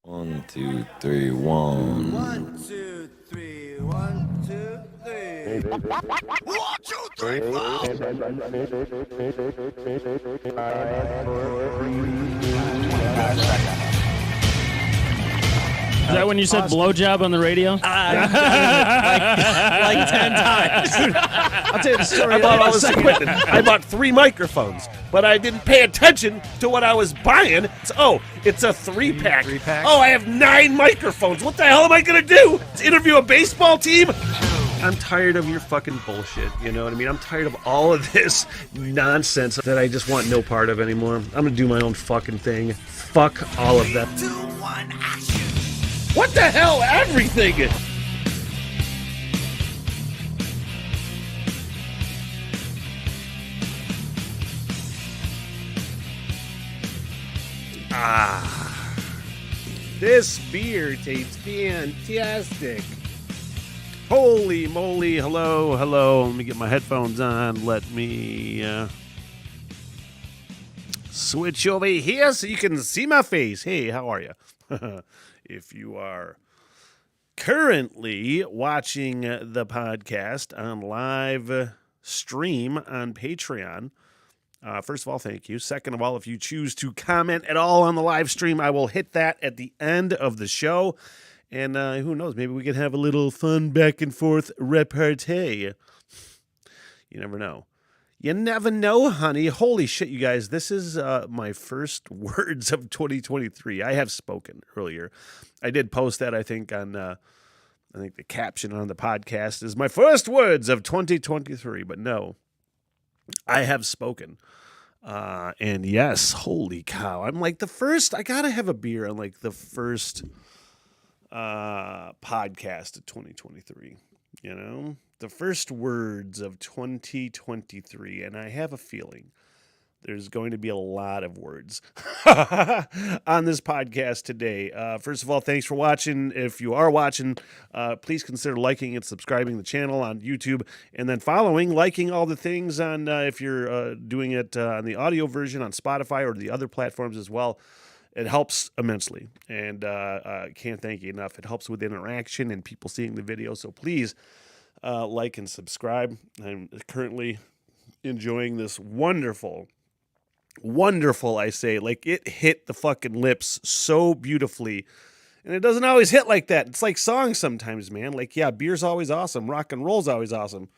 1, 2, 3, 1. 1, 2, 3, 1, 2, 3. 1, 2, 3, 4. Is that when you said blowjob on the radio? Like 10 times. I'll tell you the story. I thought I was quitting. I bought 3 microphones, but I didn't pay attention to what I was buying. It's a 3-pack. 3-pack? Oh, I have 9 microphones. What the hell am I going to do? Interview a baseball team? I'm tired of your fucking bullshit, you know what I mean? I'm tired of all of this nonsense that I just want no part of anymore. I'm going to do my own fucking thing. Fuck all of that. 2, 1, action. What the hell? Everything! This beer tastes fantastic. Holy moly, hello. Let me get my headphones on. Let me switch over here so you can see my face. Hey, how are you? If you are currently watching the podcast on live stream on Patreon, first of all, thank you. Second of all, if you choose to comment at all on the live stream, I will hit that at the end of the show. And who knows, maybe we can have a little fun back and forth repartee. You never know. You never know, honey. Holy shit, you guys. This is my first words of 2023. I have spoken earlier. I did post that, I think, on I think the caption on the podcast is my first words of 2023. But no, I have spoken. And yes, holy cow. I'm like the first, I got to have a beer on like the first podcast of 2023, you know? The first words of 2023, and I have a feeling there's going to be a lot of words on this podcast today. First of all, thanks for watching. If you are watching, please consider liking and subscribing the channel on YouTube, and then liking all the things on if you're doing it on the audio version on Spotify or the other platforms as well. It helps immensely, and can't thank you enough. It helps with interaction and people seeing the video, so please like and subscribe. I'm currently enjoying this wonderful, I say, like it hit the fucking lips so beautifully. And it doesn't always hit like that. It's like songs sometimes, man. Like, yeah, beer's always awesome. Rock and roll's always awesome.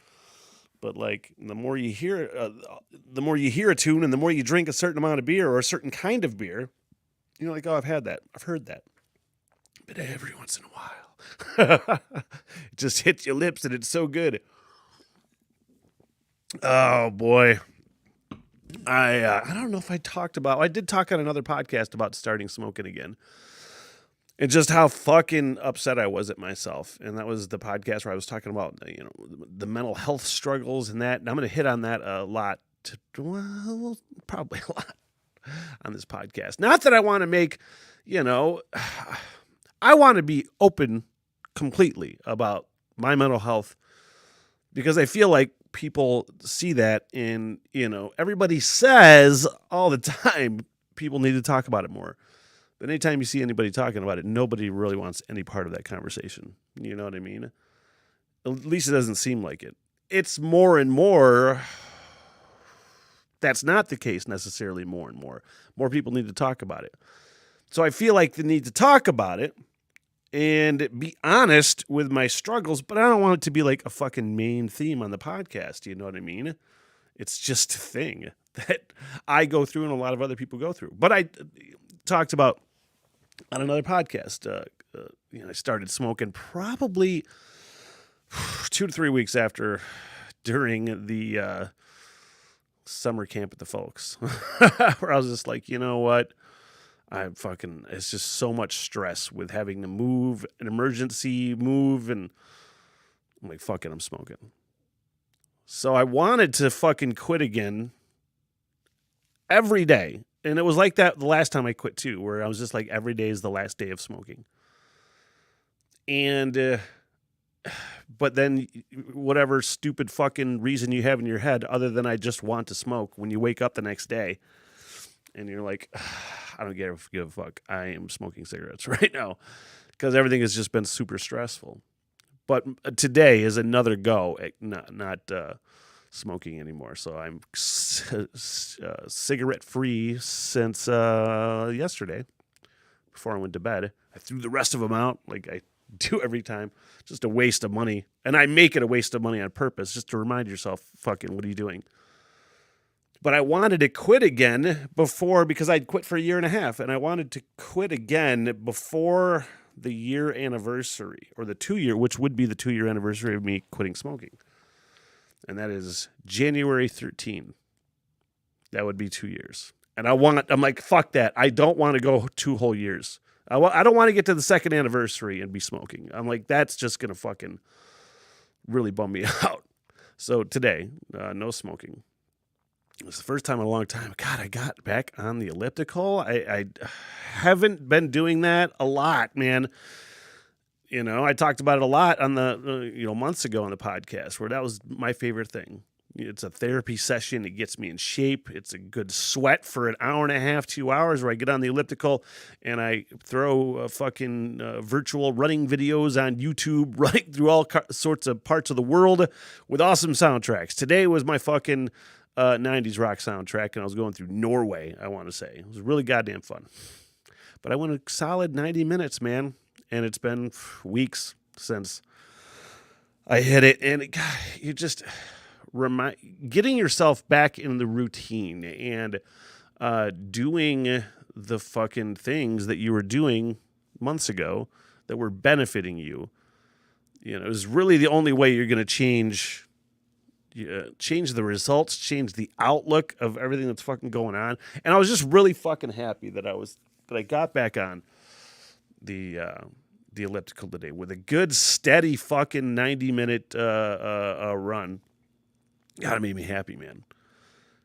But like the more you hear a tune and the more you drink a certain amount of beer or a certain kind of beer, you're like, oh, I've had that. I've heard that. But every once in a while, it just hits your lips and it's so good. Oh boy. I don't know if I did talk on another podcast about starting smoking again. And just how fucking upset I was at myself. And that was the podcast where I was talking about, you know, the mental health struggles and that. And I'm going to hit on that a lot. Probably a lot on this podcast. Not that I want to make, you know, I want to be open completely about my mental health because I feel like people see that and, you know, everybody says all the time people need to talk about it more. But anytime you see anybody talking about it, nobody really wants any part of that conversation. You know what I mean? At least it doesn't seem like it. It's more and more. That's not the case necessarily more and more. More people need to talk about it. So I feel like the need to talk about it and be honest with my struggles, but I don't want it to be like a fucking main theme on the podcast. You know what I mean? It's just a thing that I go through and a lot of other people go through. But I talked about on another podcast, you know, I started smoking probably 2 to 3 weeks during the summer camp at the Folks, where I was just like, you know what? It's just so much stress with having to move, an emergency move, and I'm like, fuck it, I'm smoking. So I wanted to fucking quit again every day. And it was like that the last time I quit too, where I was just like, every day is the last day of smoking. And, but then whatever stupid fucking reason you have in your head, other than I just want to smoke, when you wake up the next day and you're like, I don't give a fuck. I am smoking cigarettes right now because everything has just been super stressful. But today is another go at not smoking anymore. So I'm cigarette free since yesterday. Before I went to bed, I threw the rest of them out like I do every time. Just a waste of money, and I make it a waste of money on purpose, just to remind yourself, fucking, what are you doing? But I wanted to quit again because I'd quit for a year and a half, and I wanted to quit again before the year anniversary, or the 2 year, which would be the 2 year anniversary of me quitting smoking. And that is January 13. That would be 2 years. And I'm like, fuck that. I don't want to go 2 whole years. I don't want to get to the second anniversary and be smoking. I'm like, that's just going to fucking really bum me out. So today, no smoking. It was the first time in a long time. God, I got back on the elliptical. I haven't been doing that a lot, man. You know, I talked about it a lot on the, months ago on the podcast, where that was my favorite thing. It's a therapy session. It gets me in shape. It's a good sweat for an hour and a half, 2 hours, where I get on the elliptical and I throw fucking virtual running videos on YouTube, running through all sorts of parts of the world with awesome soundtracks. Today was my fucking 90s rock soundtrack, and I was going through Norway, I want to say. It was really goddamn fun. But I went a solid 90 minutes, man, and it's been weeks since I hit it, and you just... getting yourself back in the routine and doing the fucking things that you were doing months ago that were benefiting you, is really the only way you're going to change the results, change the outlook of everything that's fucking going on. And I was just really fucking happy that I got back on the elliptical today with a good steady fucking 90-minute run. God, it made me happy, man.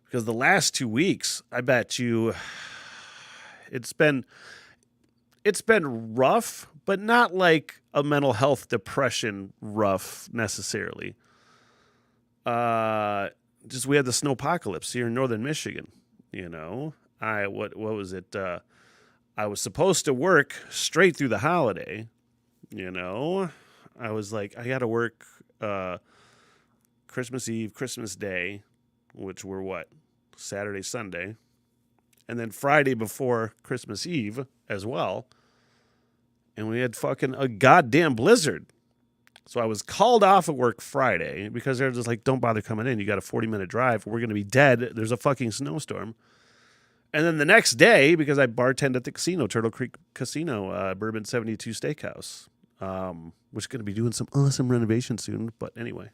Because the last 2 weeks, I bet you, it's been rough, but not like a mental health depression rough necessarily. Just we had the snowpocalypse here in northern Michigan. What was it? I was supposed to work straight through the holiday. I was like, I got to work. Christmas Eve, Christmas Day, which were Saturday, Sunday, and then Friday before Christmas Eve as well. And we had fucking a goddamn blizzard. So I was called off of work Friday because they're just like, don't bother coming in. You got a 40-minute drive. We're going to be dead. There's a fucking snowstorm. And then the next day, because I bartended at the casino, Turtle Creek Casino, Bourbon 72 Steakhouse, which is going to be doing some awesome renovation soon. But anyway.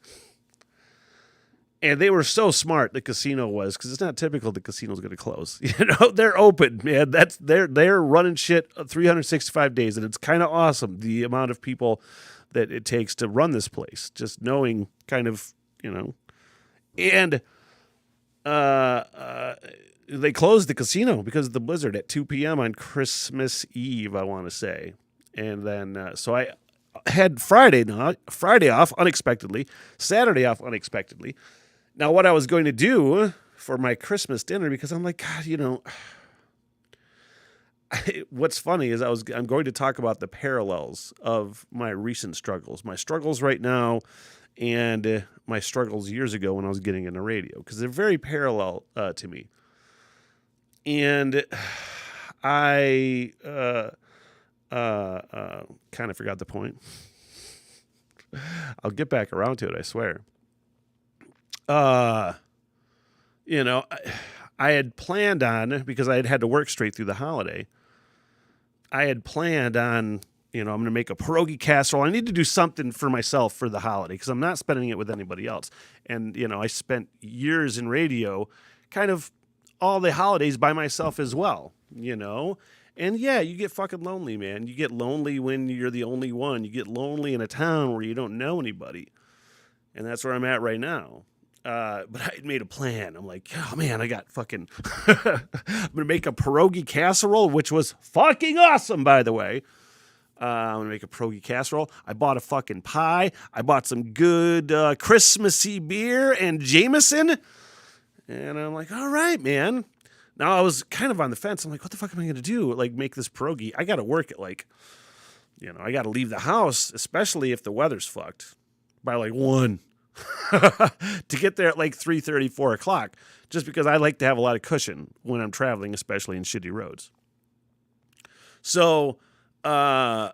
And they were so smart, the casino was, because it's not typical the casino's going to close. They're open, man. They're running shit 365 days, and it's kind of awesome, the amount of people that it takes to run this place, just knowing kind of, And they closed the casino because of the blizzard at 2 p.m. on Christmas Eve, I want to say. And then, so I had Friday off unexpectedly, Saturday off unexpectedly. Now, what I was going to do for my Christmas dinner, because I'm like, God, what's funny is I'm going to talk about the parallels of my recent struggles, my struggles right now, and my struggles years ago when I was getting into radio, because they're very parallel to me. And I kind of forgot the point. I'll get back around to it, I swear. I had planned on, because I had to work straight through the holiday, I had planned on, I'm going to make a pierogi casserole. I need to do something for myself for the holiday because I'm not spending it with anybody else. And, I spent years in radio, kind of all the holidays by myself as well, And yeah, you get fucking lonely, man. You get lonely when you're the only one. You get lonely in a town where you don't know anybody. And that's where I'm at right now. But I made a plan. I'm like, oh man, I got fucking, I'm going to make a pierogi casserole, which was fucking awesome, by the way. I'm going to make a pierogi casserole. I bought a fucking pie. I bought some good Christmassy beer and Jameson. And I'm like, all right, man. Now I was kind of on the fence. I'm like, what the fuck am I going to do? Like make this pierogi. I got to work at like, I got to leave the house, especially if the weather's fucked, by like 1 to get there at like 3:30, 4 o'clock, just because I like to have a lot of cushion when I'm traveling, especially in shitty roads. So that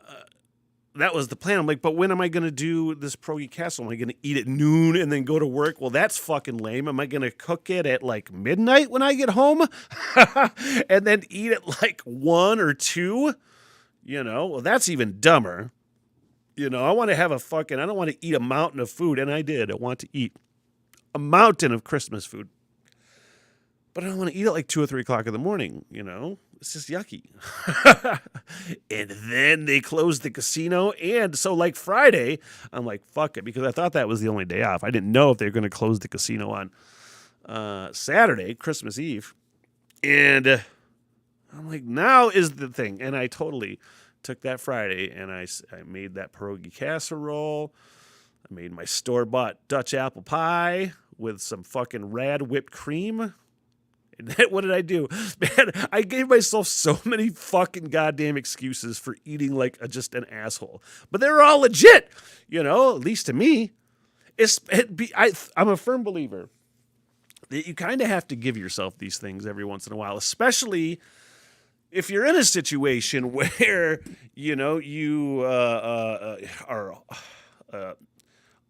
was the plan. I'm like, but when am I going to do this pierogi casserole? Am I going to eat at noon and then go to work? Well, that's fucking lame. Am I going to cook it at like midnight when I get home and then eat at like 1 or 2? Well, that's even dumber. I want to have I don't want to eat a mountain of food. And I did. I want to eat a mountain of Christmas food. But I don't want to eat at like 2 or 3 o'clock in the morning, It's just yucky. And then they closed the casino. And so like Friday, I'm like, fuck it. Because I thought that was the only day off. I didn't know if they were going to close the casino on Saturday, Christmas Eve. And I'm like, now is the thing. And I totally took that Friday and I made that pierogi casserole. I made my store-bought Dutch apple pie with some fucking rad whipped cream. And then what did I do? Man, I gave myself so many fucking goddamn excuses for eating like just an asshole. But they were all legit, at least to me. I'm a firm believer that you kind of have to give yourself these things every once in a while, especially if you're in a situation where, you are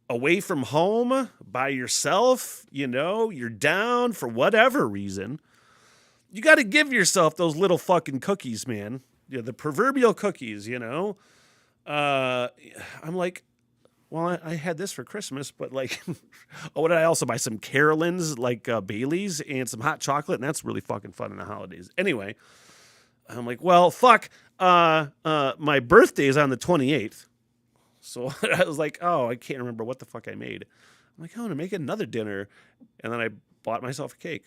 away from home by yourself, you're down for whatever reason, you got to give yourself those little fucking cookies, man. The proverbial cookies, I'm like, well, I had this for Christmas, but like, what did I also buy? Some Carolyn's, like Bailey's and some hot chocolate. And that's really fucking fun in the holidays. Anyway, I'm like, well, fuck, my birthday is on the 28th. So I was like, oh, I can't remember what the fuck I made. I'm like, I'm going to make another dinner. And then I bought myself a cake.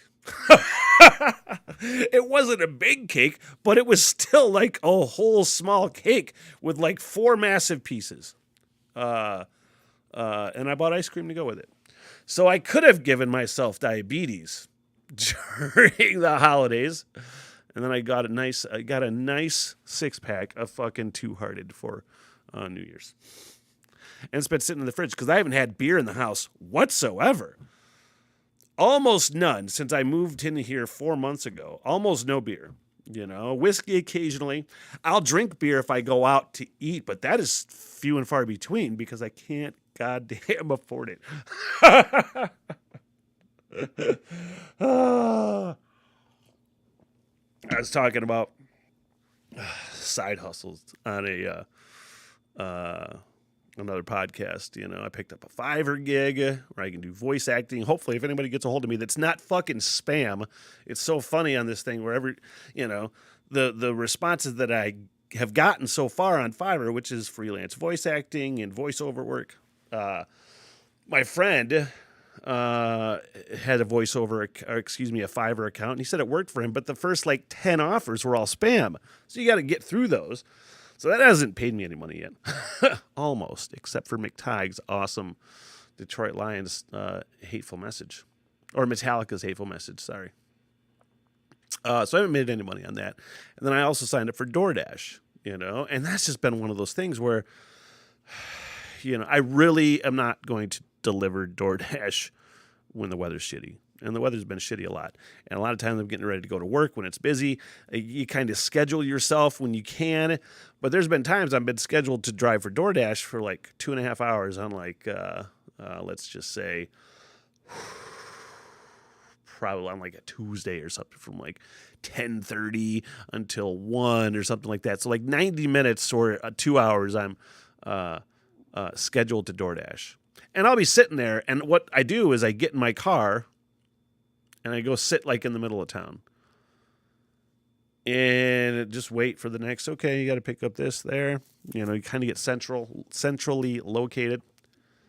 It wasn't a big cake, but it was still like a whole small cake with like 4 massive pieces. And I bought ice cream to go with it. So I could have given myself diabetes during the holidays. And then I got a nice 6-pack of fucking Two Hearted for New Year's. And it's been sitting in the fridge because I haven't had beer in the house whatsoever. Almost none since I moved in here 4 months ago. Almost no beer. Whiskey occasionally. I'll drink beer if I go out to eat, but that is few and far between because I can't goddamn afford it. I was talking about side hustles on another podcast. I picked up a Fiverr gig where I can do voice acting. Hopefully, if anybody gets a hold of me that's not fucking spam, it's so funny on this thing wherever, the responses that I have gotten so far on Fiverr, which is freelance voice acting and voiceover work. My friend had a Fiverr account, and he said it worked for him, but the first like 10 offers were all spam. So you got to get through those. So that hasn't paid me any money yet. Almost, except for McTighe's awesome Detroit Lions hateful message. Or Metallica's hateful message, sorry. So I haven't made any money on that. And then I also signed up for DoorDash, and that's just been one of those things where, I really am not going to deliver DoorDash when the weather's shitty. And the weather's been shitty a lot. And a lot of times I'm getting ready to go to work when it's busy. You kind of schedule yourself when you can. But there's been times I've been scheduled to drive for DoorDash for like 2.5 hours on like, let's just say, probably on like a Tuesday or something from like 10:30 until 1 or something like that. So like 90 minutes or 2 hours I'm scheduled to DoorDash. And I'll be sitting there, and what I do is I get in my car, and I go sit like in the middle of town. And just wait for the next, okay, you got to pick up this there. You kind of get centrally located.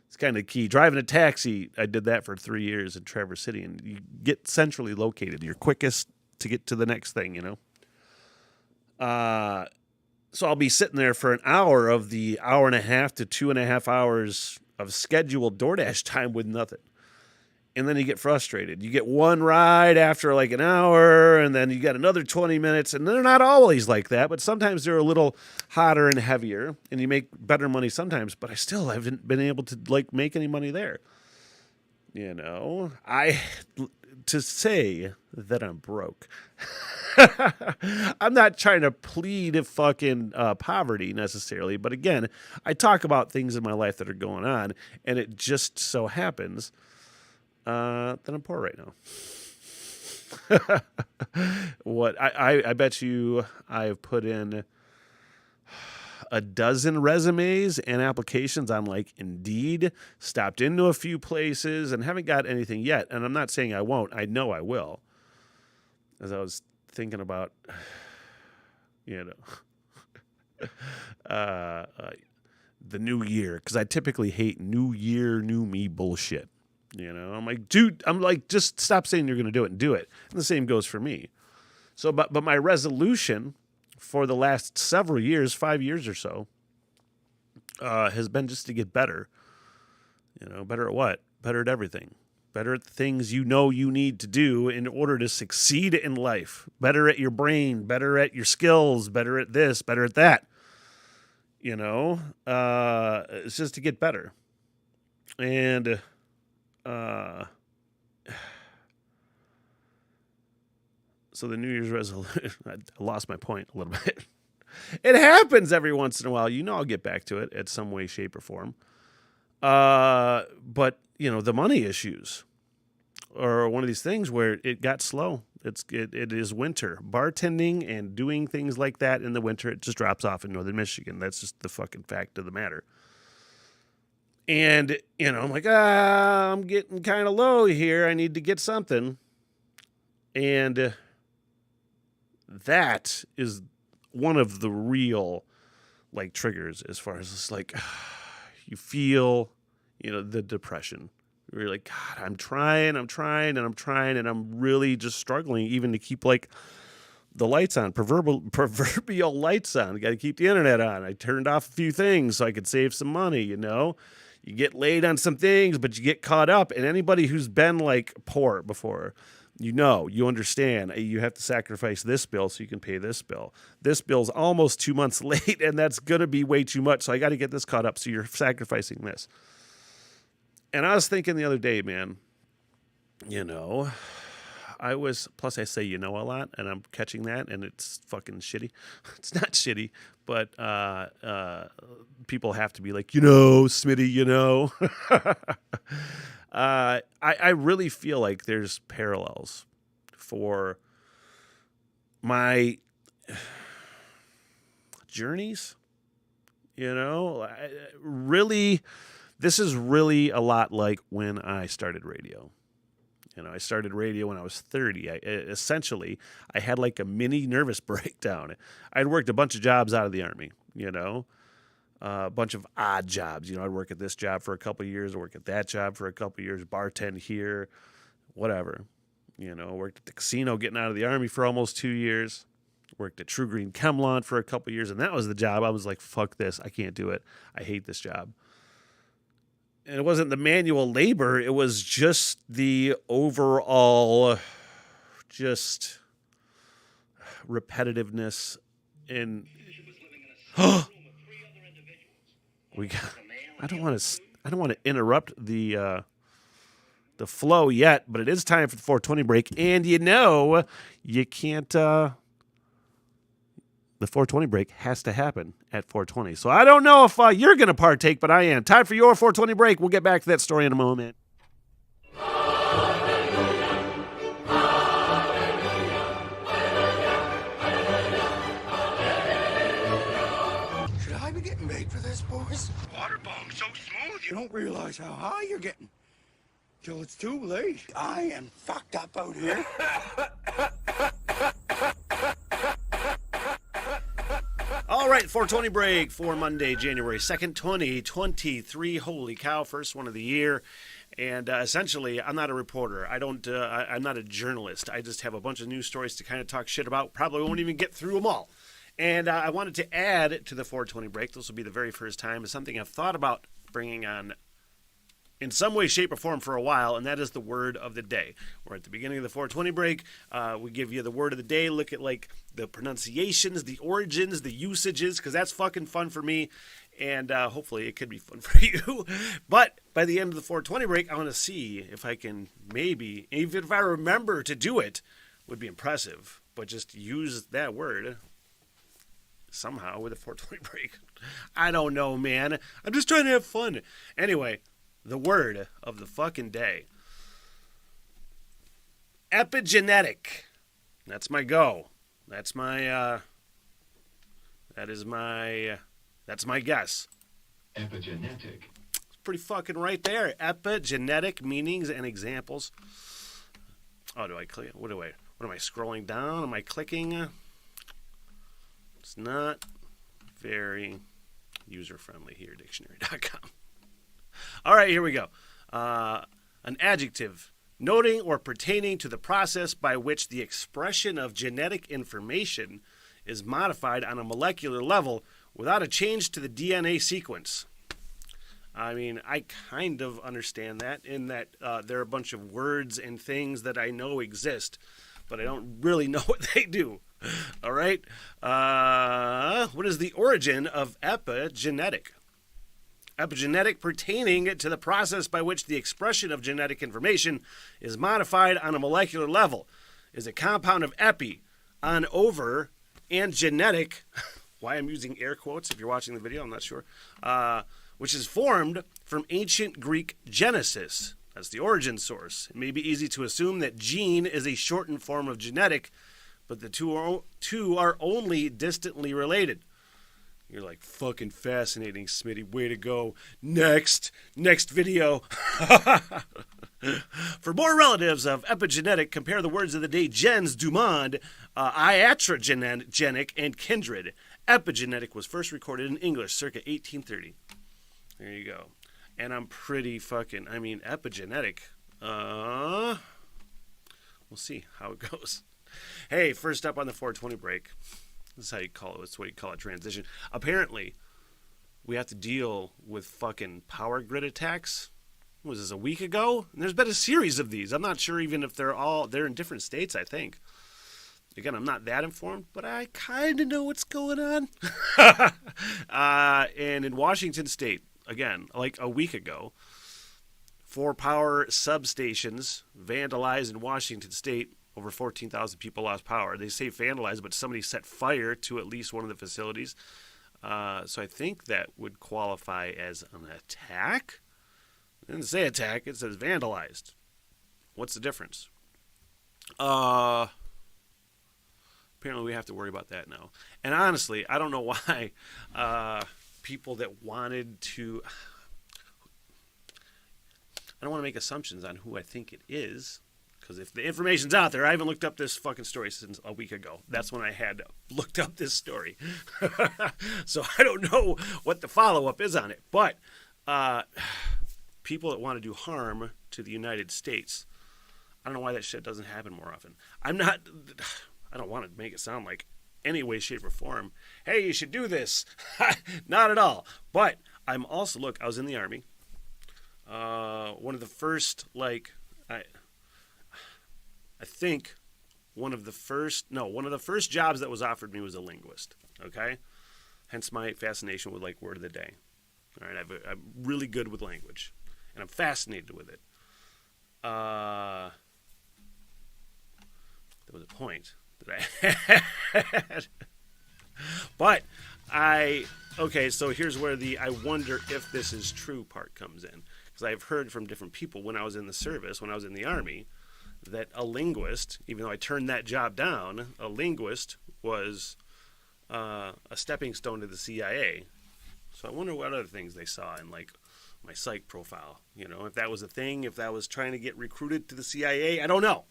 It's kind of key. Driving a taxi, I did that for 3 years in Traverse City, and you get centrally located. You're quickest to get to the next thing, So I'll be sitting there for an hour of the 1.5 to 2.5 hours of scheduled DoorDash time with nothing. and then you get frustrated. You get one ride after like an hour, and then you got another 20 minutes, and they're not always like that, but sometimes they're a little hotter and heavier, and you make better money sometimes, but I still haven't been able to like make any money there. You know, to say that I'm broke, I'm not trying to plead fucking poverty necessarily, but again, I talk about things in my life that are going on, and it just so happens that I'm poor right now. What I bet you I've put in a dozen resumes and applications on like Indeed, stopped into a few places, and haven't got anything yet. And I'm not saying I won't. I know I will. As I was thinking about, you know, the new year, because I typically hate new year, new me bullshit. You know, I'm like, dude, just stop saying you're going to do it and do it. And the same goes for me. So, but my resolution for the last several years, 5 years or so, has been just to get better. You know, better at what? Better at everything. Better at the things you know you need to do in order to succeed in life. Better at your brain. Better at your skills. Better at this. Better at that. You know, it's just to get better. And so the New Year's resolution, I lost my point a little bit. It happens every once in a while. You know, I'll get back to it at some way, shape, or form. But, you know, the money issues are one of these things where it got slow. It is winter. Bartending and doing things like that in the winter, it just drops off in northern Michigan. That's just the fucking fact of the matter. And, you know, I'm like, I'm getting kind of low here. I need to get something. And that is one of the real, like, triggers as far as it's like, you feel, you know, the depression. You're like, God, I'm trying, and I'm really just struggling even to keep, like, the lights on, proverbial lights on. You got to keep the internet on. I turned off a few things so I could save some money, you know. You get laid on some things, but you get caught up. And anybody who's been, like, poor before, you know, you understand. You have to sacrifice this bill so you can pay this bill. This bill's almost 2 months late, and that's going to be way too much. So I got to get this caught up. So you're sacrificing this. And I was thinking the other day, man, you know, plus I say, you know, a lot, and I'm catching that, and it's fucking shitty. It's not shitty, but people have to be like, you know, Smitty, you know. I really feel like there's parallels for my journeys, you know. This is really a lot like when I started radio. You know, I started radio when I was 30. Essentially, I had like a mini nervous breakdown. I'd worked a bunch of jobs out of the Army, you know, a bunch of odd jobs. You know, I'd work at this job for a couple of years, work at that job for a couple of years, bartend here, whatever. You know, worked at the casino getting out of the Army for almost 2 years. Worked at True Green Chemlawn for a couple of years, and that was the job. I was like, fuck this. I can't do it. I hate this job. And it wasn't the manual labor. It was just the overall just repetitiveness. And I don't want to interrupt the flow yet, but it is time for the 420 break. And you know, you can't the 420 break has to happen at 420. So I don't know if you're going to partake, but I am. Time for your 420 break. We'll get back to that story in a moment. Should I be getting paid for this, boys? Water bomb so smooth, you don't realize how high you're getting. Till it's too late. I am fucked up out here. All right, 420 break for Monday, January 2nd, 2023. Holy cow, first one of the year. And essentially, I'm not a reporter. I'm not a journalist. I just have a bunch of news stories to kind of talk shit about. Probably won't even get through them all. And I wanted to add to the 420 break, this will be the very first time, is something I've thought about bringing on in some way, shape, or form for a while, and that is the word of the day. We're at the beginning of the 420 break. We give you the word of the day, look at like the pronunciations, the origins, the usages, because that's fucking fun for me, and hopefully it could be fun for you. But by the end of the 420 break, I want to see if I can maybe, even if I remember to do it, would be impressive, but just use that word somehow with a 420 break. I don't know, man. I'm just trying to have fun. Anyway, the word of the fucking day. Epigenetic. That's my go. That's my that's my guess. Epigenetic. It's pretty fucking right there. Epigenetic meanings and examples. Oh, do I click? What am I scrolling down? Am I clicking? It's not very user-friendly here, dictionary.com. All right, here we go. An adjective, noting or pertaining to the process by which the expression of genetic information is modified on a molecular level without a change to the DNA sequence. I mean, I kind of understand that in that there are a bunch of words and things that I know exist, but I don't really know what they do. All right? What is the origin of epigenetic? Epigenetic pertaining to the process by which the expression of genetic information is modified on a molecular level is a compound of epi, on over, and genetic, why I'm using air quotes if you're watching the video, I'm not sure, which is formed from ancient Greek genesis. That's the origin source. It may be easy to assume that gene is a shortened form of genetic, but the two are only distantly related. You're like, fucking fascinating, Smitty. Way to go. Next video. For more relatives of epigenetic, compare the words of the day gens du monde, iatrogenic, and kindred. Epigenetic was first recorded in English circa 1830. There you go. And I'm pretty fucking, epigenetic. We'll see how it goes. Hey, first up on the 420 break. This is how you call it. That's what you call it, transition. Apparently, we have to deal with fucking power grid attacks. What was this, a week ago? And there's been a series of these. I'm not sure even if they're in different states, I think. Again, I'm not that informed, but I kind of know what's going on. And in Washington State, again, like a week ago, 4 power substations vandalized in Washington State. Over 14,000 people lost power. They say vandalized, but somebody set fire to at least one of the facilities. So I think that would qualify as an attack. It didn't say attack. It says vandalized. What's the difference? Apparently we have to worry about that now. And honestly, I don't know why people that wanted to... I don't want to make assumptions on who I think it is. Because if the information's out there, I haven't looked up this fucking story since a week ago. That's when I had looked up this story. So I don't know what the follow-up is on it. But people that want to do harm to the United States, I don't know why that shit doesn't happen more often. I don't want to make it sound like any way, shape, or form, hey, you should do this. Not at all. But I'm also, look, I was in the Army. One of the first, I think one of the first jobs that was offered me was a linguist, okay? Hence my fascination with, word of the day. All right, I'm really good with language, and I'm fascinated with it. There was a point that I had. But so here's where the I wonder if this is true part comes in. Because I've heard from different people when I was in the service, when I was in the Army, that a linguist, even though I turned that job down, a linguist was a stepping stone to the CIA. So I wonder what other things they saw in, my psych profile. If that was a thing, if that was trying to get recruited to the CIA, I don't know.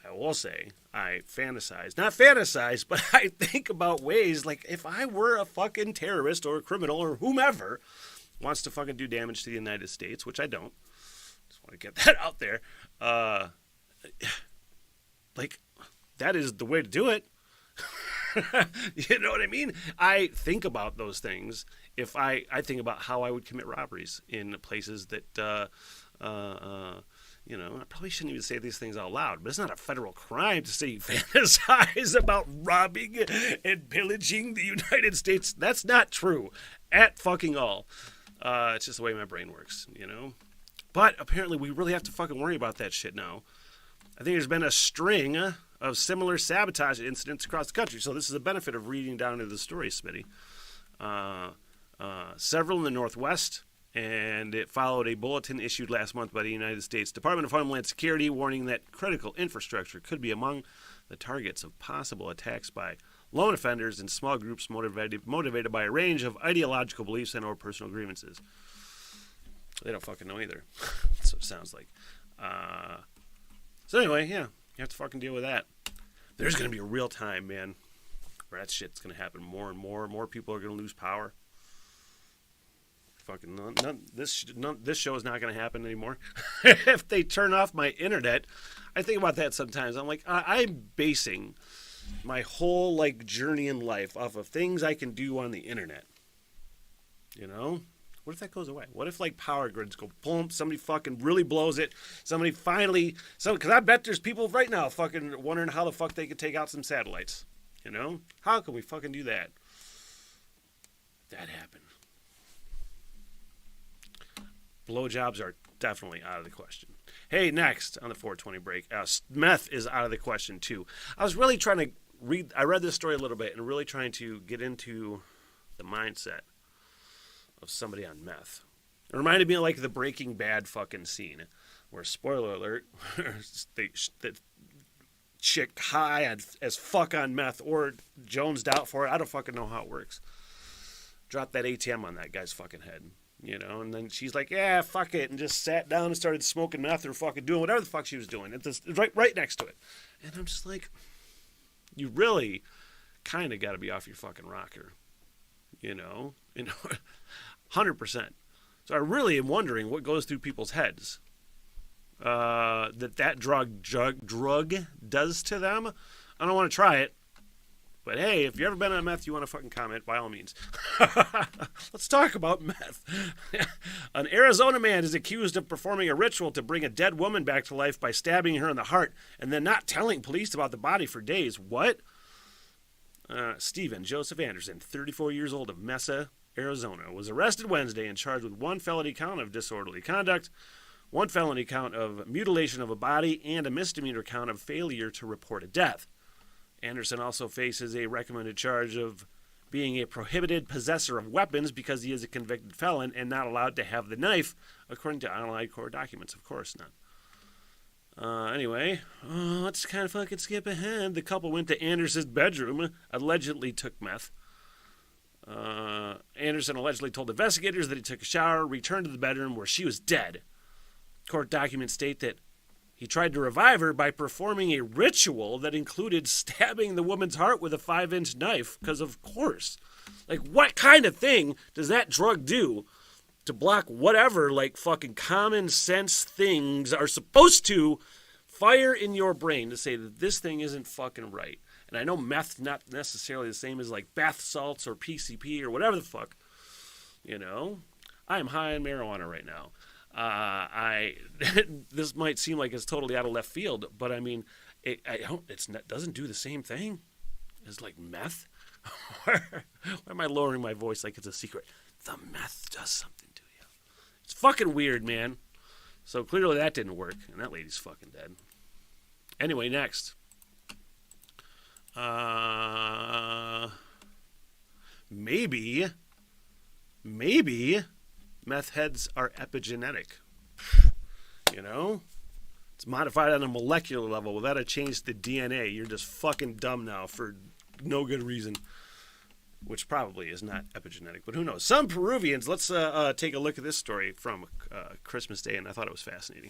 I will say not fantasize, but I think about ways, if I were a fucking terrorist or a criminal or whomever wants to fucking do damage to the United States, which I don't. Just want to get that out there. That is the way to do it. You know what I mean? I think about those things. If I think about how I would commit robberies in places that, you know, I probably shouldn't even say these things out loud, but it's not a federal crime to say you fantasize about robbing and pillaging the United States. That's not true at fucking all. It's just the way my brain works, you know? But apparently we really have to fucking worry about that shit now. I think there's been a string of similar sabotage incidents across the country. So this is a benefit of reading down into the story, Smitty. Several in the Northwest, and it followed a bulletin issued last month by the United States Department of Homeland Security warning that critical infrastructure could be among the targets of possible attacks by lone offenders and small groups motivated by a range of ideological beliefs and or personal grievances. They don't fucking know either. That's what it sounds like. So anyway, yeah, you have to fucking deal with that. There's going to be a real time, man, where that shit's going to happen more and more. More people are going to lose power. Fucking this show is not going to happen anymore. If they turn off my internet, I think about that sometimes. I'm like, I'm basing my whole like journey in life off of things I can do on the internet. You know? What if that goes away? What if like power grids go boom, somebody fucking really blows it, somebody finally, because I bet there's people right now fucking wondering how the fuck they could take out some satellites. You know? How can we fucking do that? That happened. Blowjobs are definitely out of the question. Hey, next on the 420 break, meth is out of the question too. I was really trying to I read this story a little bit and really trying to get into the mindset of somebody on meth. It reminded me of like the Breaking Bad fucking scene where, spoiler alert, the chick high as fuck on meth or jonesed out for it. I don't fucking know how it works. Dropped that ATM on that guy's fucking head. You know, and then she's like, yeah, fuck it, and just sat down and started smoking meth or fucking doing whatever the fuck she was doing. It's right next to it. And I'm just like, you really kind of got to be off your fucking rocker. You know, 100%. So I really am wondering what goes through people's heads that drug does to them. I don't want to try it. But hey, if you've ever been on meth, you want to fucking comment, by all means. Let's talk about meth. An Arizona man is accused of performing a ritual to bring a dead woman back to life by stabbing her in the heart and then not telling police about the body for days. What? Stephen Joseph Anderson, 34 years old of Mesa, Arizona, was arrested Wednesday and charged with one felony count of disorderly conduct, one felony count of mutilation of a body, and a misdemeanor count of failure to report a death. Anderson also faces a recommended charge of being a prohibited possessor of weapons because he is a convicted felon and not allowed to have the knife, according to Allied court documents. Of course not. Anyway, let's kind of fucking skip ahead. The couple went to Anderson's bedroom, allegedly took meth. Anderson allegedly told investigators that he took a shower, returned to the bedroom where she was dead. Court documents state that he tried to revive her by performing a ritual that included stabbing the woman's heart with a 5-inch knife, because of course. Like, what kind of thing does that drug do to block whatever, like, fucking common sense things are supposed to fire in your brain to say that this thing isn't fucking right? And I know meth's not necessarily the same as, like, bath salts or PCP or whatever the fuck. You know? I am high on marijuana right now. This might seem like it's totally out of left field, but I mean, doesn't do the same thing as like meth. Why am I lowering my voice like it's a secret? The meth does something to you. It's fucking weird, man. So clearly that didn't work, and that lady's fucking dead. Anyway, next. Maybe meth heads are epigenetic. You know? It's modified on a molecular level without a change to DNA. You're just fucking dumb now for no good reason. Which probably is not epigenetic, but who knows? Some Peruvians, let's take a look at this story from Christmas Day, and I thought it was fascinating.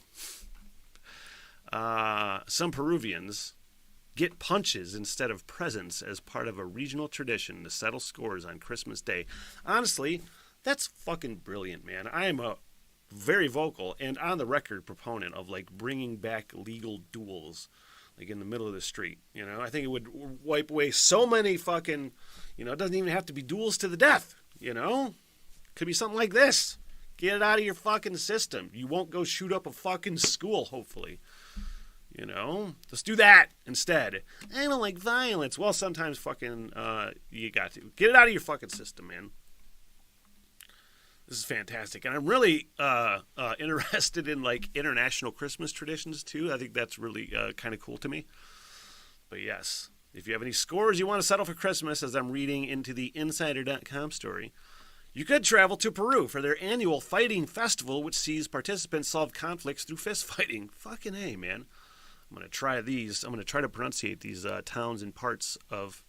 Some Peruvians get punches instead of presents as part of a regional tradition to settle scores on Christmas Day. Honestly, that's fucking brilliant, man. I am a very vocal and on the record proponent of like bringing back legal duels. like in the middle of the street. I think it would wipe away so many fucking, it doesn't even have to be duels to the death. Could be something like this. Get it out of your fucking system. You won't go shoot up a fucking school, hopefully. Let's do that instead. I don't like violence. Well, sometimes fucking, you got to. Get it out of your fucking system, man. This is fantastic. And I'm really interested in, like, international Christmas traditions, too. I think that's really kind of cool to me. But, yes, if you have any scores you want to settle for Christmas, as I'm reading into the Insider.com story, you could travel to Peru for their annual fighting festival, which sees participants solve conflicts through fist fighting. Fucking A, man. I'm going to try these. I'm going to try to pronunciate these towns and parts of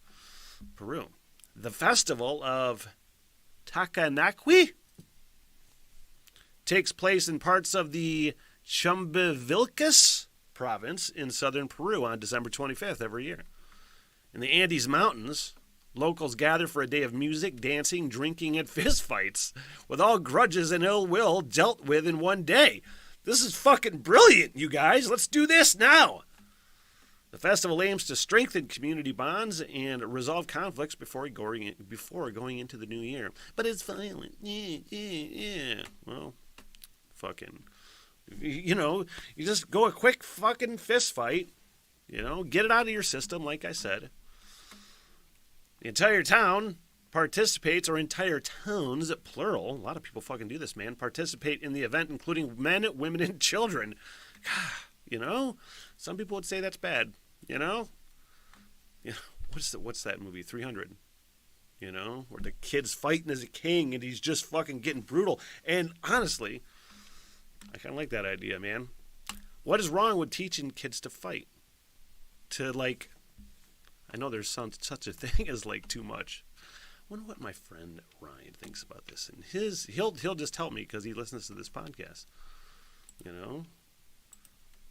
Peru. The festival of Takanakwi takes place in parts of the Chumbivilcas province in southern Peru on December 25th every year. In the Andes Mountains, locals gather for a day of music, dancing, drinking, and fistfights, with all grudges and ill will dealt with in one day. This is fucking brilliant, you guys. Let's do this now. The festival aims to strengthen community bonds and resolve conflicts before going into the new year. But it's violent. Yeah. Well, fucking, you just go a quick fucking fist fight. Get it out of your system, like I said. The entire town participates, or entire towns, plural. A lot of people fucking do this, man. Participate in the event, including men, women, and children. Some people would say that's bad. What's that movie? 300. Where the kid's fighting as a king and he's just fucking getting brutal. And honestly, I kind of like that idea, man. What is wrong with teaching kids to fight? I know there's such a thing as like too much. I wonder what my friend Ryan thinks about this. And he'll just help me because he listens to this podcast.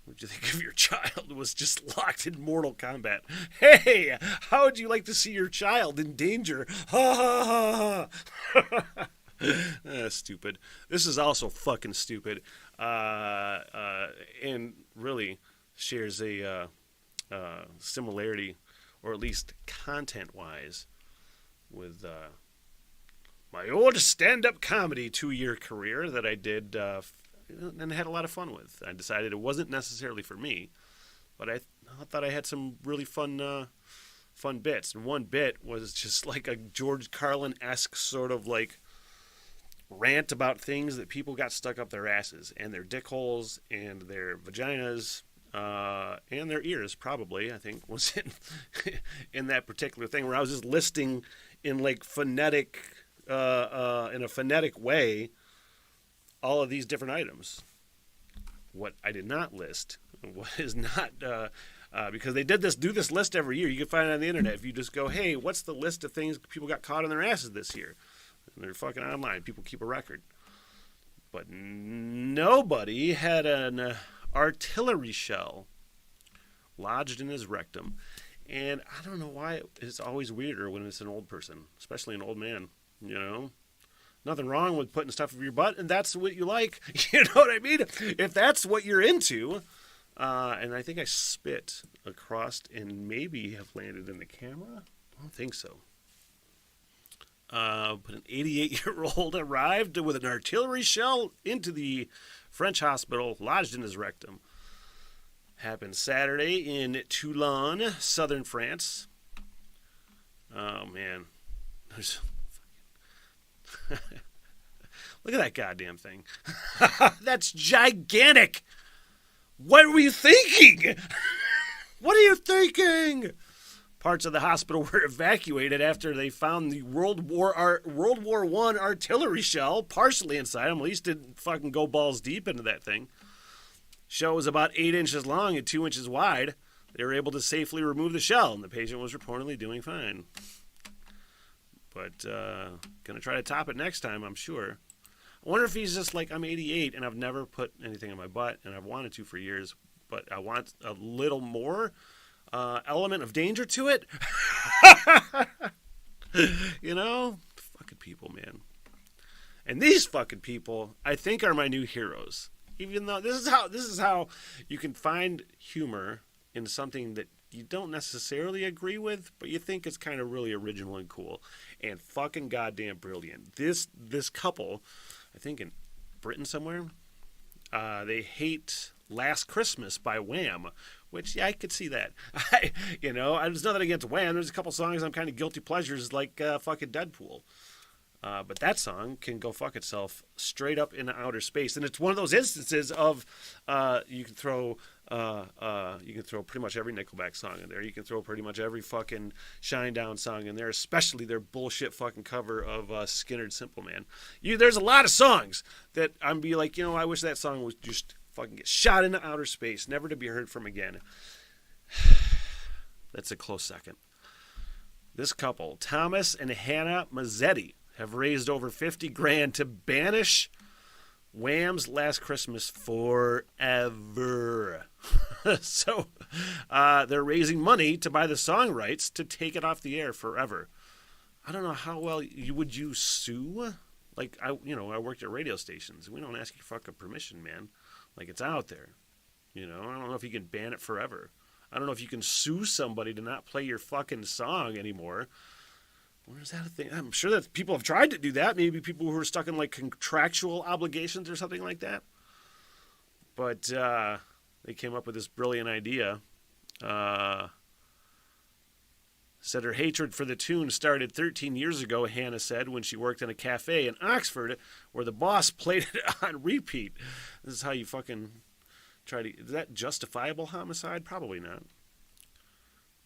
What do you think if your child was just locked in Mortal Kombat? Hey, how would you like to see your child in danger? Ha ha ha. Stupid. This is also fucking stupid. And really shares a similarity, or at least content-wise, with my old stand-up comedy 2-year career that I did and had a lot of fun with. I decided it wasn't necessarily for me, but I thought I had some really fun bits. And one bit was just like a George Carlin-esque sort of like rant about things that people got stuck up their asses and their dick holes and their vaginas and their ears, probably, I think, was in that particular thing, where I was just listing in like phonetic, in a phonetic way, all of these different items. What I did not list, what is not, because they do this list every year. You can find it on the internet. If you just go, hey, what's the list of things people got caught in their asses this year? And they're fucking online. People keep a record. But nobody had an artillery shell lodged in his rectum. And I don't know why it's always weirder when it's an old person, especially an old man, Nothing wrong with putting stuff in your butt, and that's what you like. You know what I mean? If that's what you're into, and I think I spit across and maybe have landed in the camera. I don't think so. But an 88-year-old arrived with an artillery shell into the French hospital, lodged in his rectum. Happened Saturday in Toulon, southern France. Oh, man. Look at that goddamn thing. That's gigantic. What were you thinking? What are you thinking? Parts of the hospital were evacuated after they found the World War I artillery shell partially inside them. At least didn't fucking go balls deep into that thing. Shell was about 8 inches long and 2 inches wide. They were able to safely remove the shell, and the patient was reportedly doing fine. But gonna try to top it next time, I'm sure. I wonder if he's just like, I'm 88 and I've never put anything in my butt, and I've wanted to for years, but I want a little more element of danger to it. Fucking people, man. And these fucking people, I think, are my new heroes. Even though this is how you can find humor in something that you don't necessarily agree with, but you think it's kind of really original and cool and fucking goddamn brilliant. This couple, I think in Britain somewhere, they hate Last Christmas by Wham, which, yeah, I could see that. There's nothing against Wham. There's a couple songs I'm kind of guilty pleasures, like fucking Deadpool. But that song can go fuck itself straight up into outer space, and it's one of those instances of you can throw pretty much every Nickelback song in there. You can throw pretty much every fucking Shinedown song in there, especially their bullshit fucking cover of Skinner's Simple Man. There's a lot of songs that I'm be like, I wish that song was just fucking get shot into outer space, never to be heard from again. That's a close second. This couple, Thomas and Hannah Mazzetti, have raised over $50,000 to banish Wham's Last Christmas forever. So they're raising money to buy the song rights to take it off the air forever. I don't know how well would you sue? Like, I worked at radio stations. We don't ask you fucking permission, man. Like, it's out there. I don't know if you can ban it forever. I don't know if you can sue somebody to not play your fucking song anymore. Or is that a thing? I'm sure that people have tried to do that. Maybe people who are stuck in, like, contractual obligations or something like that. But they came up with this brilliant idea. Said her hatred for the tune started 13 years ago, Hannah said, when she worked in a cafe in Oxford where the boss played it on repeat. This is how you fucking try to... Is that justifiable homicide? Probably not.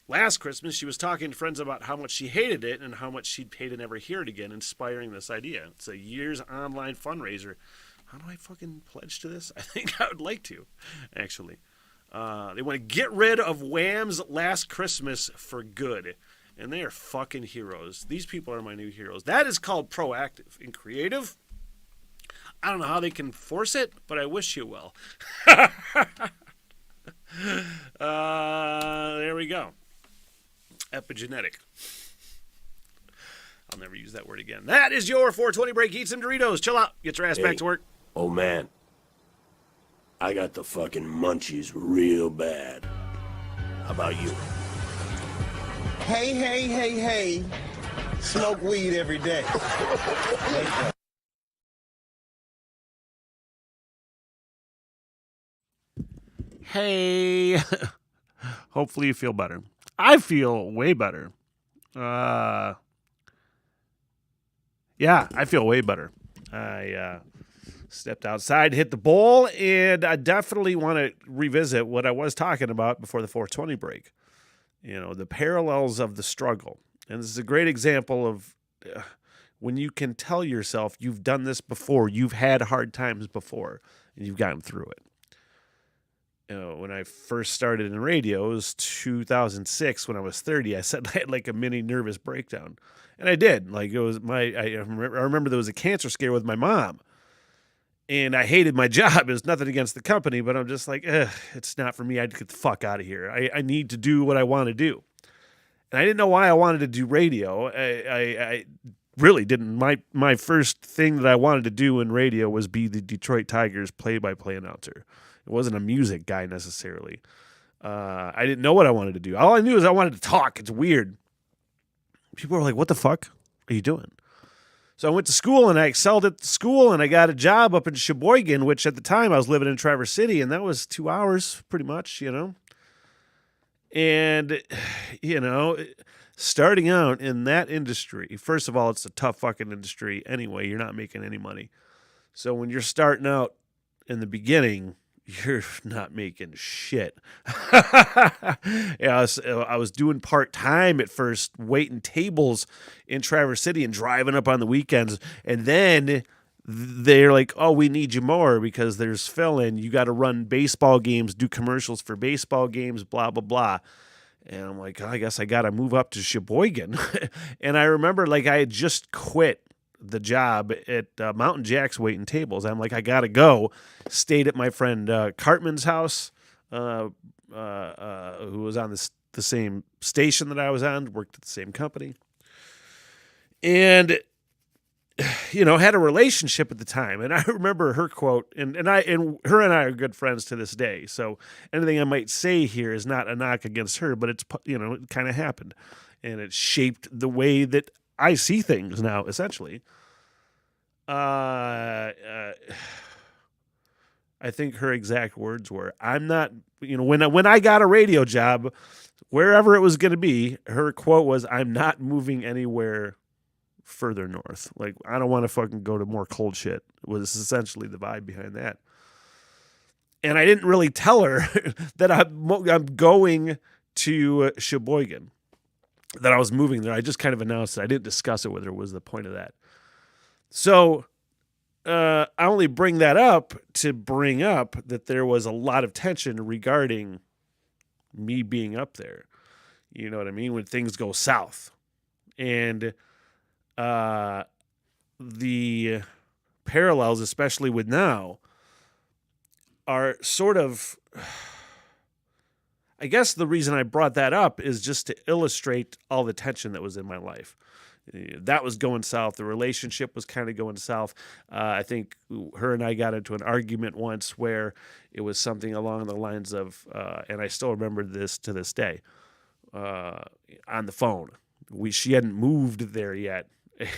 Last Christmas, she was talking to friends about how much she hated it and how much she'd pay to never hear it again, inspiring this idea. It's a year's online fundraiser. How do I fucking pledge to this? I think I would like to, actually. They want to get rid of Wham's Last Christmas for good. And they are fucking heroes. These people are my new heroes. That is called proactive and creative. I don't know how they can force it, but I wish you well. There we go. Epigenetic. I'll never use that word again. That is your 420 break. Eat some Doritos. Chill out. Get your ass back to work. Oh, man. I got the fucking munchies real bad. How about you? Hey. Smoke weed every day. Hey. Hopefully you feel better. I feel way better. Yeah, I feel way better. I stepped outside, hit the bowl, and I definitely want to revisit what I was talking about before the 420 break. The parallels of the struggle. And this is a great example of when you can tell yourself you've done this before, you've had hard times before, and you've gotten through it. When I first started in radio, it was 2006 when I was 30. I said I had like a mini nervous breakdown. And I did. Like, it was I remember there was a cancer scare with my mom. And I hated my job. It was nothing against the company, but I'm just like, it's not for me. I'd get the fuck out of here. I need to do what I want to do. And I didn't know why I wanted to do radio. I really didn't. My first thing that I wanted to do in radio was be the Detroit Tigers play-by-play announcer. It wasn't a music guy necessarily. I didn't know what I wanted to do. All I knew is I wanted to talk. It's weird. People were like, what the fuck are you doing? So I went to school and I excelled at school and I got a job up in Sheboygan, which at the time I was living in Traverse City, and that was 2 hours pretty much, And, starting out in that industry, first of all, it's a tough fucking industry anyway. You're not making any money. So when you're starting out in the beginning, you're not making shit. Yeah, I was doing part-time at first, waiting tables in Traverse City and driving up on the weekends. And then they're like, oh, we need you more because there's fill-in. You got to run baseball games, do commercials for baseball games, blah, blah, blah. And I'm like, I guess I got to move up to Sheboygan. And I remember I had just quit the job at Mountain Jack's waiting tables. I'm like, I gotta go. Stayed at my friend Cartman's house, who was on the same station that I was on, worked at the same company. And had a relationship at the time. And I remember her quote, and her and I are good friends to this day. So anything I might say here is not a knock against her, but it's, it kind of happened. And it shaped the way that I see things now, essentially. I think her exact words were, I'm not, when I got a radio job, wherever it was going to be, her quote was, I'm not moving anywhere further north. Like, I don't want to fucking go to more cold shit, was essentially the vibe behind that. And I didn't really tell her that I'm going to Sheboygan, that I was moving there. I just kind of announced it. I didn't discuss it with her, was the point of that. So I only bring that up to bring up that there was a lot of tension regarding me being up there. You know what I mean? When things go south. And the parallels, especially with now, are sort of, I guess the reason I brought that up is just to illustrate all the tension that was in my life. That was going south. The relationship was kind of going south. I think her and I got into an argument once where it was something along the lines of, and I still remember this to this day, on the phone. She hadn't moved there yet.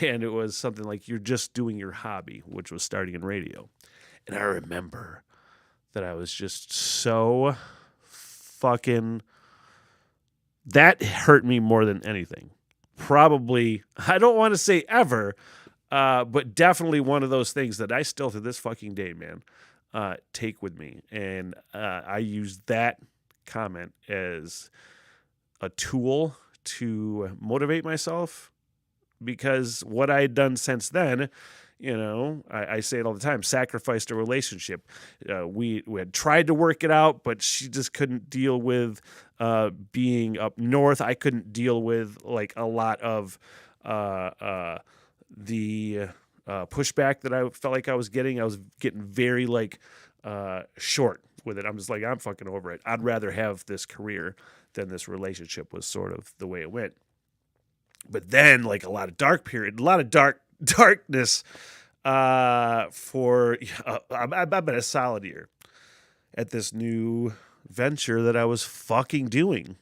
And it was something like, you're just doing your hobby, which was starting in radio. And I remember that I was just so fucking, that hurt me more than anything. Probably, I don't want to say ever, but definitely one of those things that I still to this fucking day, man, take with me. And I use that comment as a tool to motivate myself, because what I had done since then, I say it all the time, sacrificed a relationship. We had tried to work it out, but she just couldn't deal with being up north. I couldn't deal with like a lot of the pushback that I felt like I was getting. I was getting very short with it. I'm just like, I'm fucking over it. I'd rather have this career than this relationship, was sort of the way it went. But then, like, a lot of darkness for I've been a solid year at this new venture that I was fucking doing,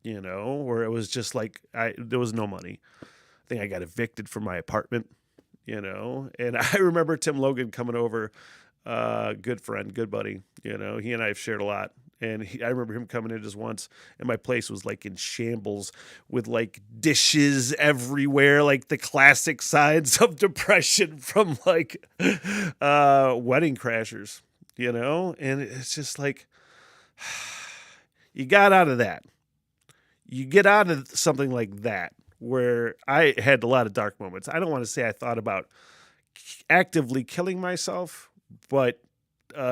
where it was just like, there was no money. I think I got evicted from my apartment, and I remember Tim Logan coming over, good friend, good buddy, he and I have shared a lot. And I remember him coming in just once, and my place was like in shambles with like dishes everywhere, like the classic signs of depression from like wedding crashers, And it's just like, you got out of that. You get out of something like that, where I had a lot of dark moments. I don't want to say I thought about actively killing myself, but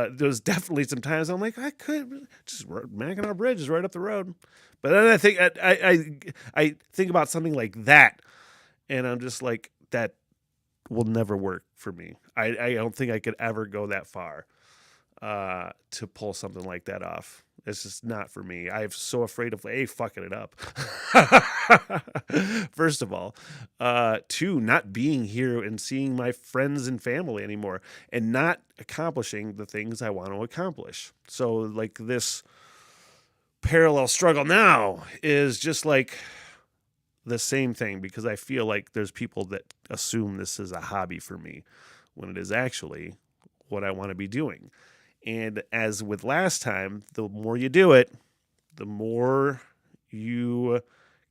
there's definitely some times I'm like, I could just Mackinac Bridge is right up the road. But then I think I think about something like that, and I'm just like, that will never work for me. I don't think I could ever go that far to pull something like that off. It's just not for me. I'm so afraid of fucking it up. First of all, two, not being here and seeing my friends and family anymore, and not accomplishing the things I want to accomplish. So like this parallel struggle now is just like the same thing, because I feel like there's people that assume this is a hobby for me when it is actually what I want to be doing. And as with last time, the more you do it, the more you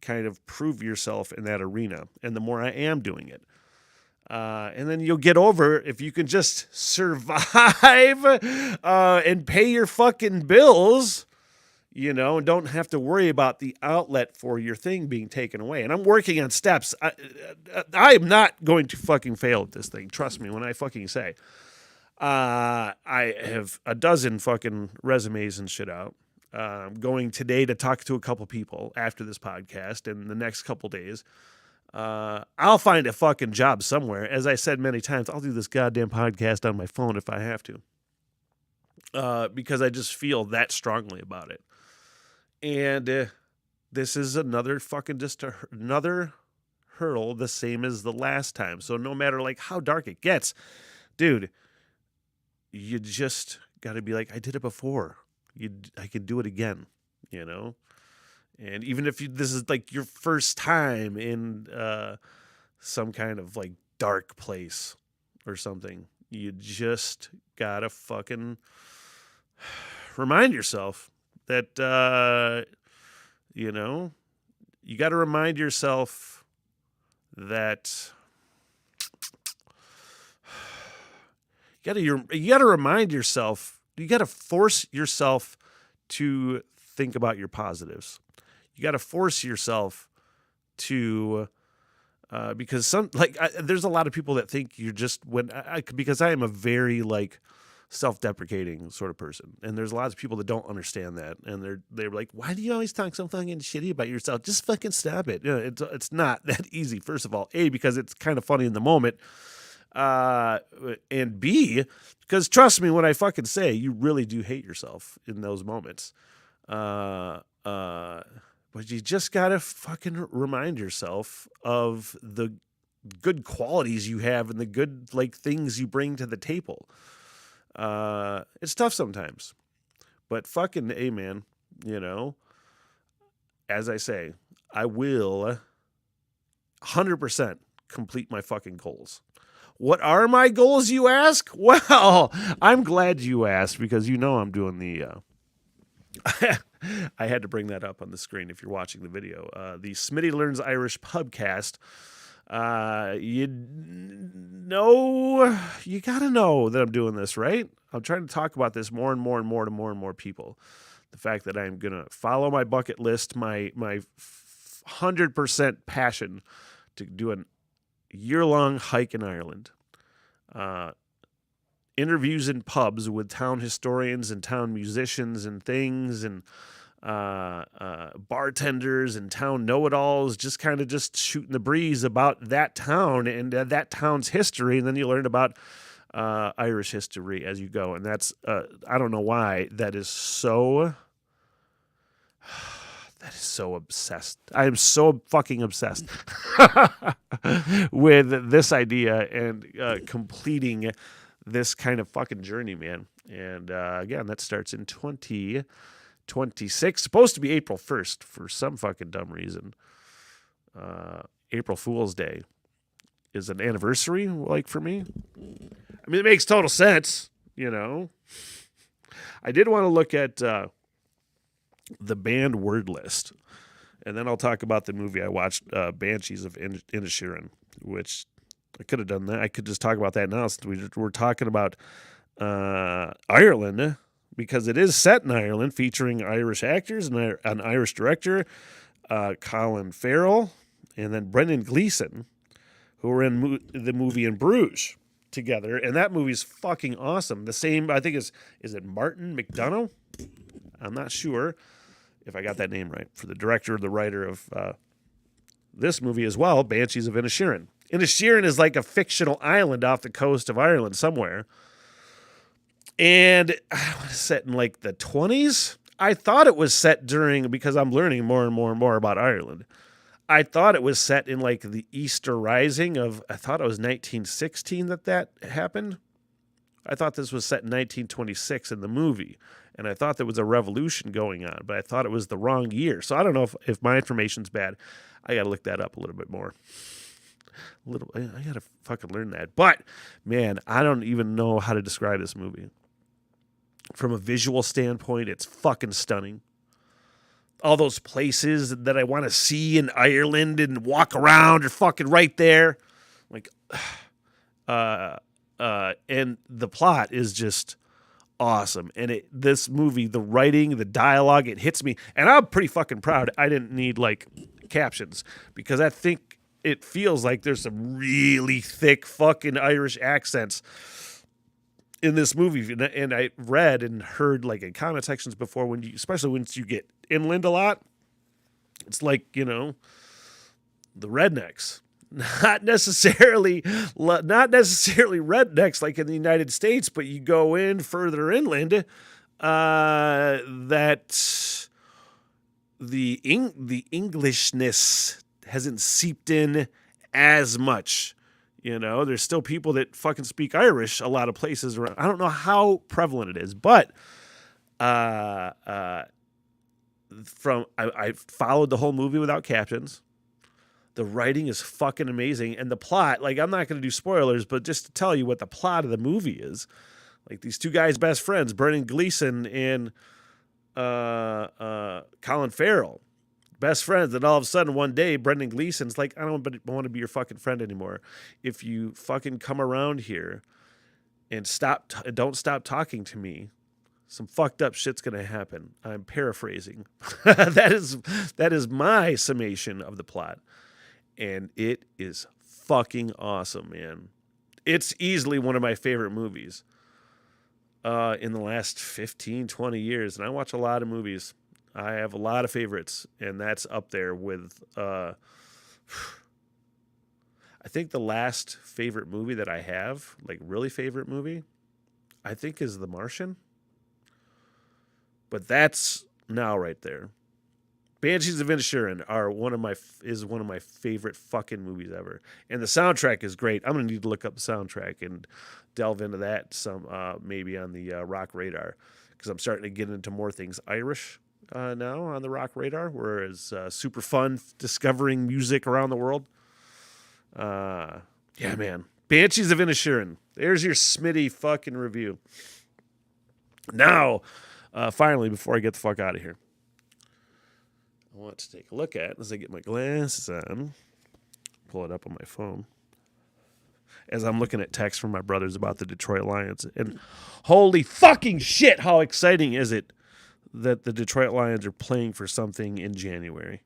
kind of prove yourself in that arena, and the more I am doing it. And then you'll get over, if you can just survive and pay your fucking bills, and don't have to worry about the outlet for your thing being taken away. And I'm working on steps. I am not going to fucking fail at this thing. Trust me when I fucking say. I have a dozen fucking resumes and shit out. I'm going today to talk to a couple people after this podcast, and the next couple days. I'll find a fucking job somewhere. As I said many times, I'll do this goddamn podcast on my phone if I have to. Because I just feel that strongly about it. And this is another fucking, just another hurdle the same as the last time. So no matter like how dark it gets, dude, you just got to be like, I did it before. I could do it again, you know? And even if this is like your first time in some kind of like dark place or something, you just got to fucking remind yourself that, you know, you got to remind yourself that you got to remind yourself, you got to force yourself to think about your positives. You got to force yourself to, because there's a lot of people that think you're just because I am a very like self-deprecating sort of person, and there's lots of people that don't understand that, and they're like, why do you always talk so fucking shitty about yourself? Just fucking stop it. You know, it's not that easy. First of all, A, because it's kind of funny in the moment, and B, because trust me when I fucking say you really do hate yourself in those moments. But you just gotta fucking remind yourself of the good qualities you have and the good like things you bring to the table. It's tough sometimes, but fucking A, man, you know, as I say, I will 100% complete my fucking goals. What are my goals, you ask? Well, I'm glad you asked, because you know I'm doing the I had to bring that up on the screen if you're watching the video. The Smitty Learns Irish pubcast. You gotta know that I'm doing this, right? I'm trying to talk about this more and more and more to more and more people. The fact that I'm gonna follow my bucket list, my 100% passion to do a year-long hike in Ireland. Interviews in pubs with town historians and town musicians and things, and bartenders and town know-it-alls, just kind of just shooting the breeze about that town and that town's history. And then you learn about Irish history as you go. And that's, I don't know why that is so obsessed. I am so fucking obsessed with this idea and completing this kind of fucking journey, man. And again, that starts in 2026. Supposed to be April 1st for some fucking dumb reason. April Fool's Day is an anniversary, like, for me. I mean, it makes total sense, you know. I did want to look at the band word list, and then I'll talk about the movie I watched, Banshees of Inisherin, which I could have done that. I could just talk about that now, since we're talking about Ireland, because it is set in Ireland, featuring Irish actors and an Irish director, Colin Farrell, and then Brendan Gleeson, who were in the movie In Bruges together, and that movie's fucking awesome. The same, I think, is it Martin McDonough? I'm not sure if I got that name right, for the director, the writer of this movie as well, Banshees of Inisherin. Inisherin is like a fictional island off the coast of Ireland somewhere. And it's set in like the 20s. I thought it was set during, because I'm learning more and more and more about Ireland, I thought it was set in like the Easter Rising of, I thought it was 1916 that happened. I thought this was set in 1926 in the movie. And I thought there was a revolution going on, but I thought it was the wrong year. So I don't know if my information's bad. I got to look that up a little bit more. I got to fucking learn that. But, man, I don't even know how to describe this movie. From a visual standpoint, it's fucking stunning. All those places that I want to see in Ireland and walk around are fucking right there. Like, and the plot is just awesome. And this movie, the writing, the dialogue, it hits me. And I'm pretty fucking proud I didn't need, like, captions, because I think it feels like there's some really thick fucking Irish accents in this movie. And I read and heard, like, in comment sections before, especially once you get inland a lot, it's like, you know, the rednecks. Not necessarily rednecks like in the United States, but you go in further inland, that the Englishness hasn't seeped in as much. You know, there's still people that fucking speak Irish a lot of places around. I don't know how prevalent it is, but I followed the whole movie without captions. The writing is fucking amazing, and the plot, like, I'm not going to do spoilers, but just to tell you what the plot of the movie is, like, these two guys' best friends, Brendan Gleeson and Colin Farrell, best friends, and all of a sudden one day Brendan Gleeson's like, I don't want to be your fucking friend anymore. If you fucking come around here and don't stop talking to me, some fucked up shit's gonna happen. I'm paraphrasing. that is my summation of the plot, and it is fucking awesome, man. It's easily one of my favorite movies in the last 15, 20 years, and I watch a lot of movies. I have a lot of favorites, and that's up there with, I think the last favorite movie that I have, like really favorite movie, I think is The Martian. But that's now right there. Banshees of Inisherin is one of my favorite fucking movies ever. And the soundtrack is great. I'm going to need to look up the soundtrack and delve into that some maybe on the Rock Radar, because I'm starting to get into more things Irish now on the Rock Radar, whereas super fun discovering music around the world. Yeah, man. Banshees of Inisherin. There's your Smitty fucking review. Now, finally, before I get the fuck out of here, I want to take a look at, as I get my glasses on, pull it up on my phone, as I'm looking at texts from my brothers about the Detroit Lions. And holy fucking shit, how exciting is it that the Detroit Lions are playing for something in January.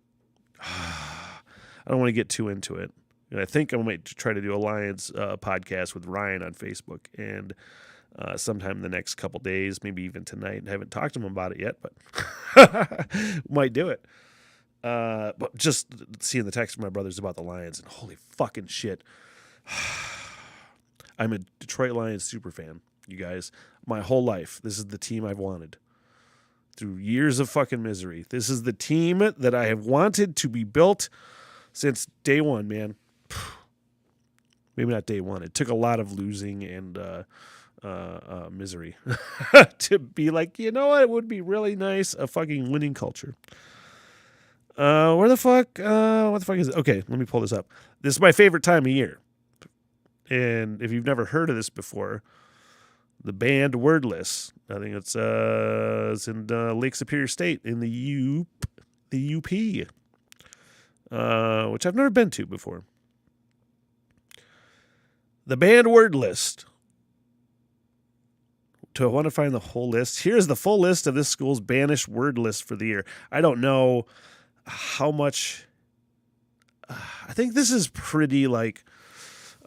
I don't want to get too into it. And I think I might try to do a Lions podcast with Ryan on Facebook, and sometime in the next couple days, maybe even tonight. I haven't talked to him about it yet, but might do it. But just seeing the text from my brothers about the Lions, and holy fucking shit. I'm a Detroit Lions super fan, you guys. My whole life, this is the team I've wanted. Through years of fucking misery. This is the team that I have wanted to be built since day one, man. Maybe not day one. It took a lot of losing and misery to be like, you know what? It would be really nice, a fucking winning culture. What the fuck is it? Okay, let me pull this up. This is my favorite time of year. And if you've never heard of this before, the band Wordless, I think it's in Lake Superior State in the UP, which I've never been to before. The band Wordless. Do I want to find the whole list? Here's the full list of this school's banished word list for the year. I don't know how much. I think this is pretty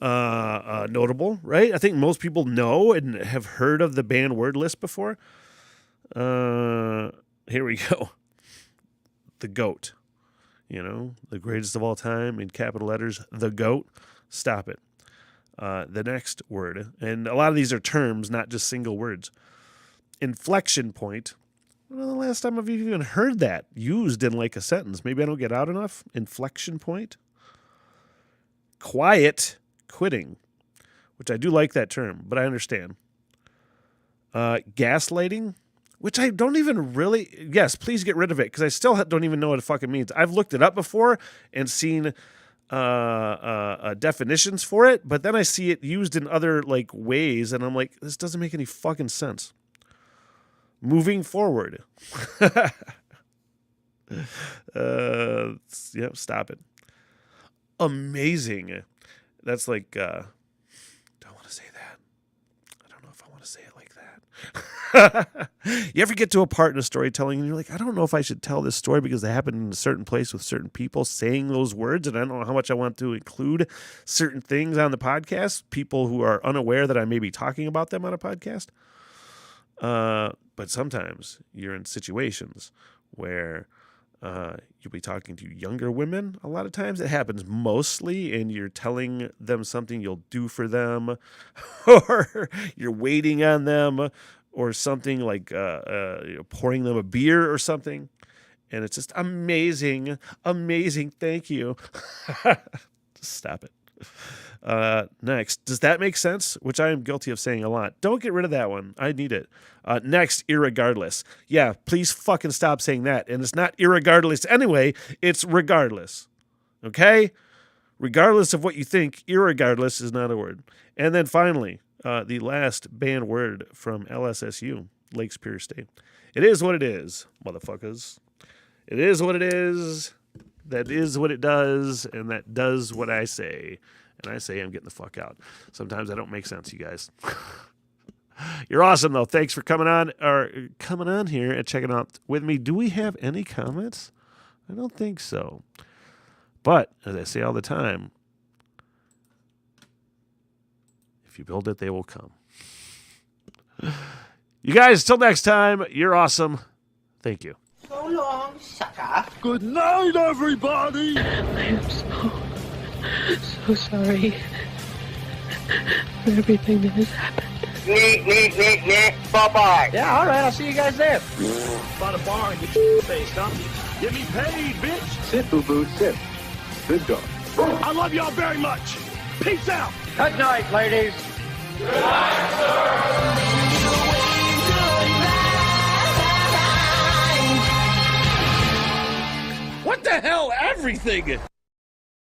notable, right? I think most people know and have heard of the band word list before. Here we go. The GOAT. You know, the greatest of all time in capital letters, the GOAT. Stop it. The next word, and a lot of these are terms, not just single words. Inflection point. Well, the last time I've even heard that used in like a sentence. Maybe I don't get out enough. Inflection point. Quiet quitting, which I do like that term, but I understand. Gaslighting, which I don't even really. Yes, please get rid of it, because I still don't even know what it fucking means. I've looked it up before and seen definitions for it, but then I see it used in other like ways, and I'm like, this doesn't make any fucking sense. Moving forward. Yep, stop it. Amazing. That's like, don't want to say that. I don't know if I want to say it like that. You ever get to a part in a storytelling and you're like, I don't know if I should tell this story because they happened in a certain place with certain people saying those words, and I don't know how much I want to include certain things on the podcast, people who are unaware that I may be talking about them on a podcast. But sometimes you're in situations where you'll be talking to younger women. A lot of times it happens mostly, and you're telling them something you'll do for them, or you're waiting on them, or something like pouring them a beer or something. And it's just amazing. Amazing. Thank you. Stop it. Next, does that make sense? Which I am guilty of saying a lot. Don't get rid of that one. I need it. Next, irregardless. Yeah, please fucking stop saying that. And it's not irregardless anyway. It's regardless. Okay? Regardless of what you think, irregardless is not a word. And then finally, the last banned word from LSSU, Lake Superior State. It is what it is, motherfuckers. It is what it is. That is what it does, and that does what I say. And I say I'm getting the fuck out. Sometimes I don't make sense, you guys. You're awesome, though. Thanks for coming on here and checking out with me. Do we have any comments? I don't think so. But, as I say all the time, if you build it, they will come. You guys, till next time, you're awesome. Thank you. So long, sucker. Good night, everybody! I am so sorry for everything that has happened. Bye-bye. Yeah, all right, I'll see you guys there. By the bar and get your face, huh? Get me paid, bitch! Sit, boo-boo, sit. Good dog. I love y'all very much! Peace out! Good night, ladies. What the hell? Everything!